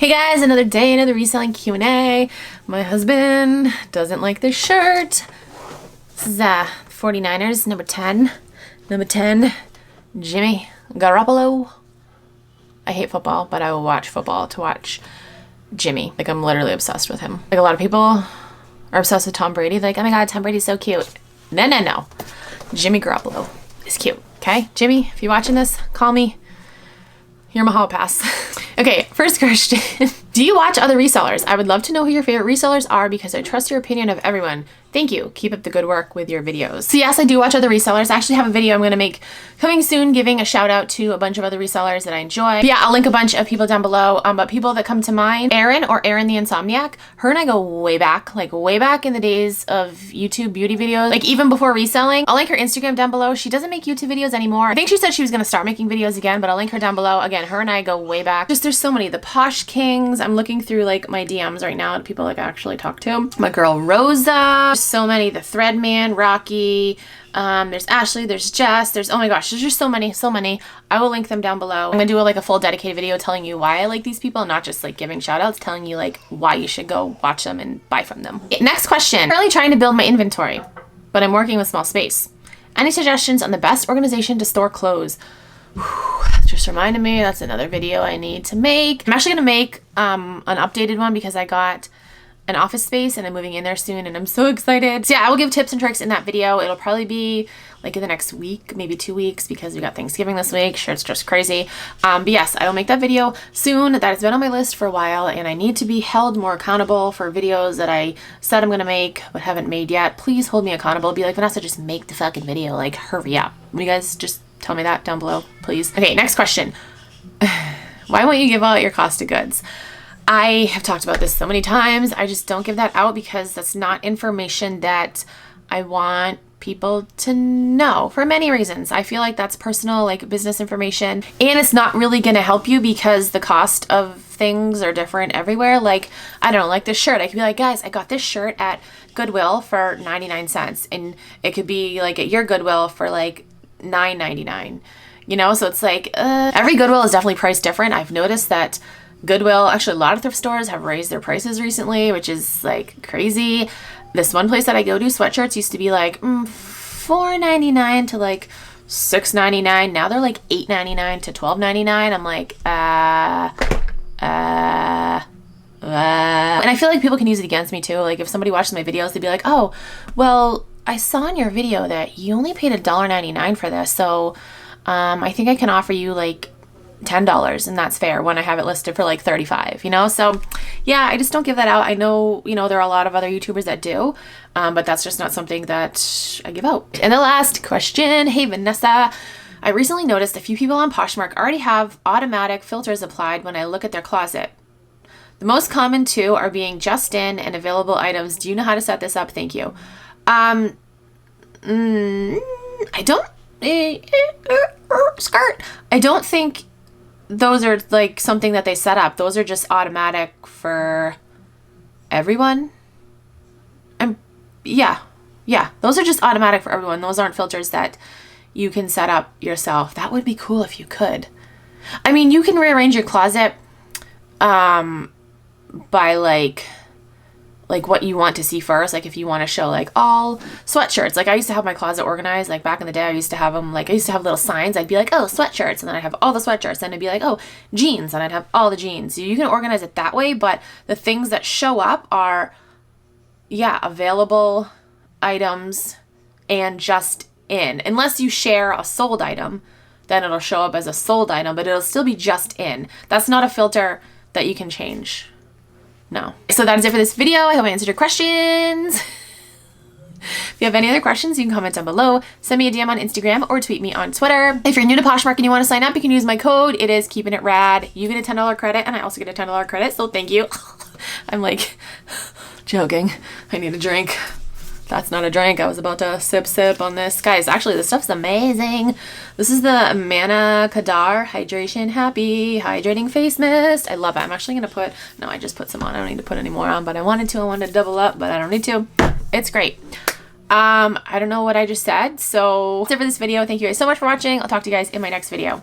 Hey guys, another day, another reselling Q&A. My husband doesn't like this shirt. This is 49ers, number 10. Number 10, Jimmy Garoppolo. I hate football, but I will watch football to watch Jimmy. Like, I'm literally obsessed with him. Like, a lot of people are obsessed with Tom Brady. Like, oh my God, Tom Brady's so cute. No. Jimmy Garoppolo is cute, okay? Jimmy, if you're watching this, call me. You're my hall pass. Okay, first question. Do you watch other resellers? I would love to know who your favorite resellers are because I trust your opinion of everyone. Thank you. Keep up the good work with your videos. So yes, I do watch other resellers. I actually have a video I'm going to make coming soon giving a shout out to a bunch of other resellers that I enjoy. But yeah, I'll link a bunch of people down below. But people that come to mind, Erin or Erin the Insomniac, her and I go way back, like way back in the days of YouTube beauty videos, like even before reselling. I'll link her Instagram down below. She doesn't make YouTube videos anymore. I think she said she was going to start making videos again, but I'll link her down below. Again, her and I go way back. Just there's so many. The Posh Kings. I'm looking through like my DMs right now to people like I actually talk to. My girl Rosa. So many. The Threadman, Rocky, there's Ashley, there's Jess, there's, oh my gosh, there's just so many. I will link them down below. I'm gonna do like a full dedicated video telling you why I like these people, not just like giving shout outs, telling you like why you should go watch them and buy from them. Next question. I'm currently trying to build my inventory, but I'm working with small space. Any suggestions on the best organization to store clothes? That just reminded me, that's another video I need to make. I'm actually gonna make an updated one because I got an office space and I'm moving in there soon and I'm so excited. So yeah, I will give tips and tricks in that video. It'll probably be like in the next week, maybe 2 weeks, because we got Thanksgiving this week. Sure, it's just crazy. But yes, I will make that video soon. That has been on my list for a while and I need to be held more accountable for videos that I said I'm gonna make but haven't made yet. Please hold me accountable. Be like, Vanessa, just make the fucking video. Like, hurry up. Will you guys just tell me that down below, please? Okay, next question. Why won't you give out your cost of goods? I have talked about this so many times. I just don't give that out because that's not information that I want people to know for many reasons. I feel like that's personal, like business information, and it's not really going to help you because the cost of things are different everywhere. Like, I don't know, like this shirt. I could be like, guys, I got this shirt at Goodwill for 99 cents. And it could be like at your Goodwill for like $9.99. You know, so it's like every Goodwill is definitely priced different. I've noticed that Goodwill, actually a lot of thrift stores have raised their prices recently, which is like crazy. This one place that I go to, sweatshirts used to be like $4.99 to like $6.99. Now they're like $8.99 to $12.99. I'm like, and I feel like people can use it against me too. Like if somebody watches my videos, they'd be like, oh, well, I saw in your video that you only paid $1.99 for this. So I think I can offer you like $10 and that's fair when I have it listed for like 35, you know? So yeah, I just don't give that out. I know, you know, there are a lot of other YouTubers that do, but that's just not something that I give out. And the last question, hey Vanessa, I recently noticed a few people on Poshmark already have automatic filters applied when I look at their closet. The most common two are being just in and available items. Do you know how to set this up? Thank you. I don't, I don't think those are like something that they set up. Those are just automatic for everyone. Yeah, those are just automatic for everyone. Those aren't filters that you can set up yourself. That would be cool if you could. I mean, you can rearrange your closet by like what you want to see first. Like if you want to show like all sweatshirts, like I used to have my closet organized, like back in the day, I used to have them, like I used to have little signs. I'd be like, oh, sweatshirts. And then I'd have all the sweatshirts. And I'd be like, oh, jeans. And I'd have all the jeans. So you can organize it that way. But the things that show up are, yeah, available items and just in. Unless you share a sold item, then it'll show up as a sold item, but it'll still be just in. That's not a filter that you can change. No. So that is it for this video. I hope I answered your questions. If you have any other questions, you can comment down below, send me a DM on Instagram or tweet me on Twitter. If you're new to Poshmark and you want to sign up, you can use my code. It is KeepinItRad. You get a $10 credit and I also get a $10 credit. So thank you. I'm like joking. I need a drink. That's not a drink. I was about to sip on this. Guys, actually this stuff's amazing. This is the Mana Kadar Hydration Happy Hydrating Face Mist. I love it. I'm actually going to put, no, I just put some on. I don't need to put any more on, but I wanted to double up, but I don't need to. It's great. I don't know what I just said. So that's it for this video. Thank you guys so much for watching. I'll talk to you guys in my next video.